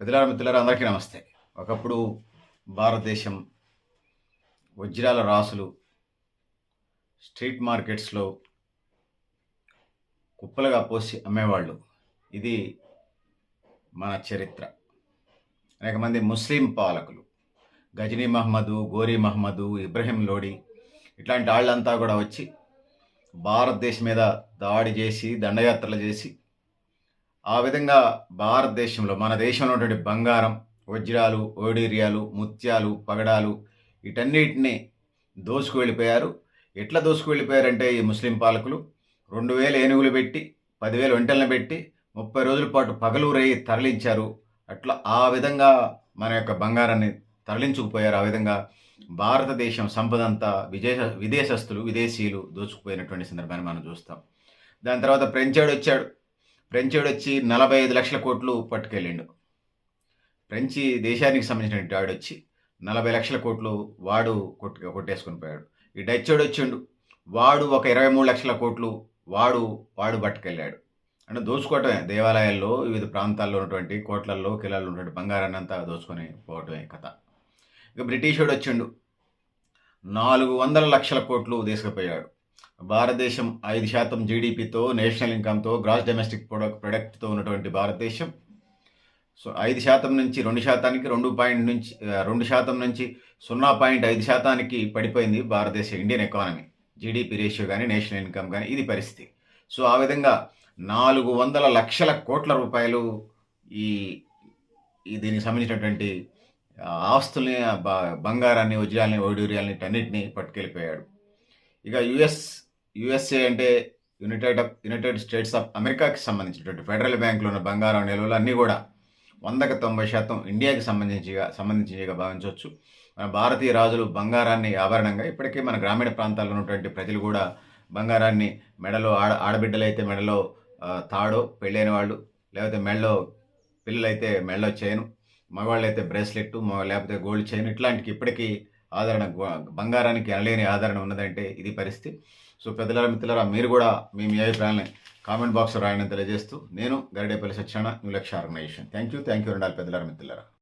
పెద్దలారా మిత్రులారా అందరికీ నమస్తే. ఒకప్పుడు భారతదేశం వజ్రాల రాసులు స్ట్రీట్ మార్కెట్స్‌లో కుప్పలుగా పోసి అమ్మేవాళ్ళు. ఇది మన చరిత్ర. అనేక మంది ముస్లిం పాలకులు గజనీ మహమ్మదు, గోరీ మహమ్మదు, ఇబ్రహీం లోడి ఇట్లాంటి ఆళ్ళంతా కూడా వచ్చి భారతదేశం మీద దాడి చేసి, దండయాత్రలు చేసి, ఆ విధంగా భారతదేశంలో మన దేశంలో ఉన్నటువంటి బంగారం, వజ్రాలు, ఓడీరియాలు, ముత్యాలు, పగడాలు వీటన్నిటిని దోసుకు వెళ్ళిపోయారు. ఎట్లా దోసుకు వెళ్ళిపోయారంటే ఈ ముస్లిం పాలకులు 2000 ఏనుగులు పెట్టి, 10,000 ఒంటెలను పెట్టి 30 రోజుల పాటు పగలు రేయి తరలించారు. అట్లా ఆ విధంగా మన యొక్క బంగారాన్ని తరలించుకుపోయారు. ఆ విధంగా భారతదేశం సంపదంతా విదేశీయులు దోచుకుపోయినటువంటి సందర్భాన్ని మనం చూస్తాం. దాని తర్వాత ఫ్రెంచోడొచ్చాడు. ఫ్రెంచోడొచ్చి 45 లక్షల కోట్లు పట్టుకెళ్ళిండు. ఫ్రెంచి దేశానికి సంబంధించినటువంటి వాడొచ్చి 40 లక్షల కోట్లు వాడు కొట్టేసుకొని పోయాడు. ఈ డచ్చోడొచ్చిండు. వాడు ఒక 23 లక్షల కోట్లు వాడు పట్టుకెళ్ళాడు. అంటే దోచుకోవటమే. దేవాలయాల్లో వివిధ ప్రాంతాల్లో ఉన్నటువంటి కోట్లల్లో, కిలాల్లో ఉన్నటువంటి బంగారాన్ని అంతా దోచుకొని పోవటమే కథ. ఇక బ్రిటిషోడొచ్చిండు. 400 లక్షల కోట్లు తీసుకుపోయాడు. భారతదేశం 5% జీడీపీతో, నేషనల్ ఇన్కమ్‌తో, గ్రాస్ డొమెస్టిక్ ప్రొడక్ట్‌తో ఉన్నటువంటి భారతదేశం 5% నుంచి 2%కి 2% నుంచి 0.5%కి పడిపోయింది భారతదేశ ఇండియన్ ఎకానమీ. జీడీపీ రేషియో కానీ, నేషనల్ ఇన్కమ్ కానీ ఇది పరిస్థితి. సో ఆ విధంగా 400 లక్షల కోట్ల రూపాయలు ఈ దీనికి సంబంధించినటువంటి ఆస్తుల్ని, బంగారాన్ని, వజ్రాల్ని, వైడూర్యాల్ని వీటన్నిటిని పట్టుకెళ్ళిపోయాడు. ఇక యుఎస్ఏ అంటే యునైటెడ్ స్టేట్స్ ఆఫ్ అమెరికాకి సంబంధించినటువంటి ఫెడరల్ బ్యాంకులో ఉన్న బంగారం నిల్వలు అన్నీ కూడా 100కి 90% ఇండియాకి సంబంధించిగా భావించవచ్చు. మన భారతీయ రాజులు బంగారాన్ని ఆభరణంగా, ఇప్పటికీ మన గ్రామీణ ప్రాంతాల్లో ఉన్నటువంటి ప్రజలు కూడా బంగారాన్ని మెడలో, ఆడబిడ్డలైతే మెడలో తాడో, పెళ్ళైన వాళ్ళు, లేకపోతే మెడలో, పిల్లలైతే మెడలో చైను, మగవాళ్ళైతే బ్రేస్లెట్, లేకపోతే గోల్డ్ చైన్, ఇట్లాంటికి ఇప్పటికీ ఆదరణ, బంగారానికి అనలేని ఆదరణ ఉన్నదంటే ఇది పరిస్థితి. సో పెద్దలారా మిత్రులారా, మీరు కూడా మీ అభిప్రాయాన్ని కామెంట్ బాక్స్లో రాయని తెలియజేస్తూ, నేను గరిడేపల్లి సత్యనారాయణ, న్యూ లక్ష్య ఆర్గనైజేషన్. Thank you. ఉండాలి పెద్దలారా మిత్రులారా.